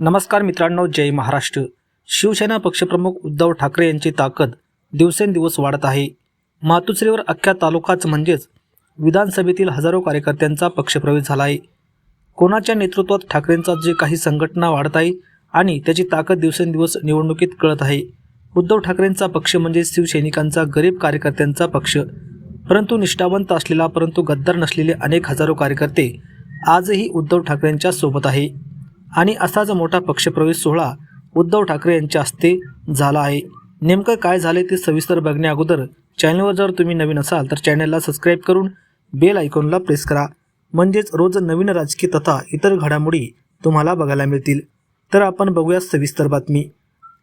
नमस्कार मित्रांनो, जय महाराष्ट्र। शिवसेना पक्षप्रमुख उद्धव ठाकरे यांची ताकद दिवसेंदिवस वाढत आहे। मातोश्रीवर अख्ख्या तालुकाच म्हणजेच विधानसभेतील हजारो कार्यकर्त्यांचा पक्षप्रवेश झाला आहे। कोणाच्या नेतृत्वात ठाकरेंचा जे काही संघटना वाढत आहे आणि त्याची ताकद दिवसेंदिवस निवडणुकीत कळत आहे। उद्धव ठाकरेंचा पक्ष म्हणजे शिवसैनिकांचा, गरीब कार्यकर्त्यांचा पक्ष। परंतु निष्ठावंत असलेला परंतु गद्दार नसलेले अनेक हजारो कार्यकर्ते आजही उद्धव ठाकरेंच्या सोबत आहे आणि असाच मोठा पक्षप्रवेश सोहळा उद्धव ठाकरे यांच्या हस्ते झाला आहे। नेमकं काय झाले ते सविस्तर बघण्या अगोदर चॅनलवर जर तुम्ही नवीन असाल तर चॅनलला सबस्क्राईब करून बेल आयकॉनला प्रेस करा, म्हणजेच रोज नवीन राजकीय तथा इतर घडामोडी तुम्हाला बघायला मिळतील। तर आपण बघूया सविस्तर बातमी।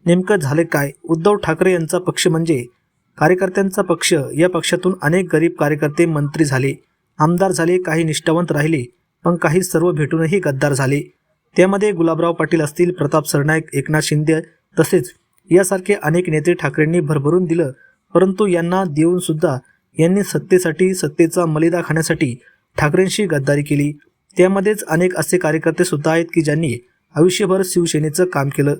नेमकं झाले काय? उद्धव ठाकरे यांचा पक्ष म्हणजे कार्यकर्त्यांचा पक्ष। या पक्षातून अनेक गरीब कार्यकर्ते मंत्री झाले, आमदार झाले, काही निष्ठावंत राहिले, पण काही सर्व भेटूनही गद्दार झाले। त्यामध्ये गुलाबराव पाटील असतील, प्रताप सरनाईक, एकनाथ शिंदे तसेच यासारखे अनेक नेते ठाकरेंनी भरभरून दिलं, परंतु यांना देऊन सुद्धा यांनी सत्तेसाठी, सत्तेचा मलिदा खाण्यासाठी ठाकरेंशी गद्दारी केली। त्यामध्येच अनेक असे कार्यकर्ते सुद्धा आहेत की ज्यांनी आयुष्यभर शिवसेनेचं काम केलं,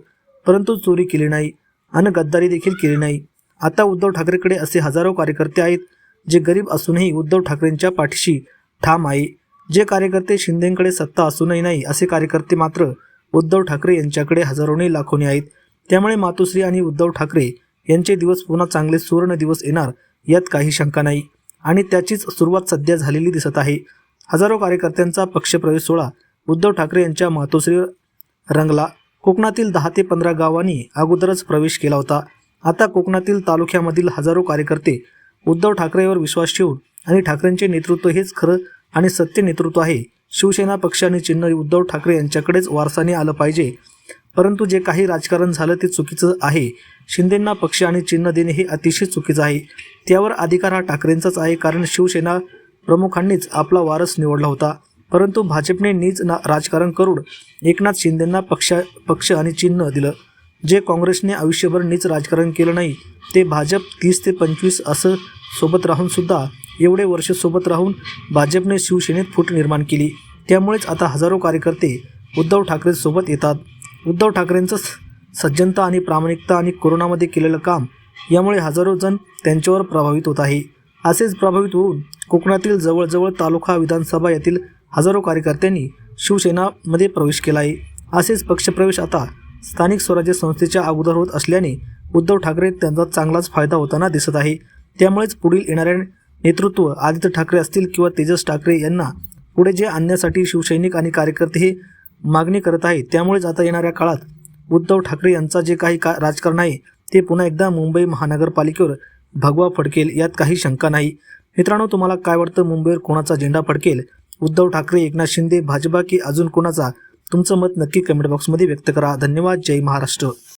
परंतु चोरी केली नाही आणि गद्दारी देखील केली नाही। आता उद्धव ठाकरेकडे असे हजारो कार्यकर्ते आहेत जे गरीब असूनही उद्धव ठाकरेंच्या पाठीशी ठाम आहे। जे कार्यकर्ते शिंदेंकडे सत्ता असूनही नाही असे कार्यकर्ते मात्र उद्धव ठाकरे यांच्याकडे हजारोनी लाखोनी आहेत। त्यामुळे मातोश्री आणि उद्धव ठाकरे यांचे दिवस पुन्हा चांगले सुवर्ण दिवस येणार यात काही शंका नाही आणि त्याचीच सुरुवात सध्या झालेली दिसत आहे। हजारो कार्यकर्त्यांचा पक्षप्रवेश सोहळा उद्धव ठाकरे यांच्या मातोश्रीवर रंगला। कोकणातील 10 ते 15 गावांनी अगोदरच प्रवेश केला होता। आता कोकणातील तालुक्यामधील हजारो कार्यकर्ते उद्धव ठाकरेंवर विश्वास ठेवून आणि ठाकरेंचे नेतृत्व हेच खरं आणि सत्य नेतृत्व आहे, शिवसेना पक्ष आणि चिन्ह उद्धव ठाकरे यांच्याकडेच वारसाने आलं पाहिजे, परंतु जे काही राजकारण झालं ते चुकीचं आहे। शिंदेंना पक्ष आणि चिन्ह देणे हे अतिशय चुकीचं आहे। त्यावर अधिकार हा ठाकरेंचाच आहे, कारण शिवसेना प्रमुखांनीच आपला वारस निवडला होता, परंतु भाजपने नीच राजकारण करून एकनाथ शिंदेंना पक्ष आणि चिन्ह दिलं। जे काँग्रेसने आयुष्यभर नीच राजकारण केलं नाही ते भाजप 30 ते 25 असं सोबत राहून सुद्धा एवढे वर्ष सोबत राहून भाजपने शिवसेनेत फूट निर्माण केली। त्यामुळेच आता हजारो कार्यकर्ते उद्धव ठाकरे सोबत येतात। उद्धव ठाकरेंचं सज्जनता आणि प्रामाणिकता आणि कोरोनामध्ये केलेलं काम यामुळे हजारो जण त्यांच्यावर प्रभावित होत आहे। असेच प्रभावित होऊन कोकणातील जवळजवळ तालुका, विधानसभा यातील हजारो कार्यकर्त्यांनी शिवसेनामध्ये प्रवेश केला आहे। असेच पक्षप्रवेश आता स्थानिक स्वराज्य संस्थेच्या अगोदर होत असल्याने उद्धव ठाकरे त्यांचा चांगलाच फायदा होताना दिसत आहे। त्यामुळेच पुढील येणाऱ्या नेतृत्व आदित्य ठाकरे असतील किंवा तेजस ठाकरे यांना पुढे जे आणण्यासाठी शिवसैनिक आणि कार्यकर्ते हे मागणी करत आहेत। त्यामुळेच आता येणाऱ्या काळात उद्धव ठाकरे यांचा जे काही राजकारण आहे ते पुन्हा एकदा मुंबई महानगरपालिकेवर भगवा फडकेल यात काही शंका नाही। मित्रांनो, तुम्हाला काय वाटतं? मुंबईवर कोणाचा झेंडा फडकेल? उद्धव ठाकरे, एकनाथ शिंदे, भाजपा की अजून कोणाचा? तुमचं मत नक्की कमेंट बॉक्समध्ये व्यक्त करा। धन्यवाद। जय महाराष्ट्र।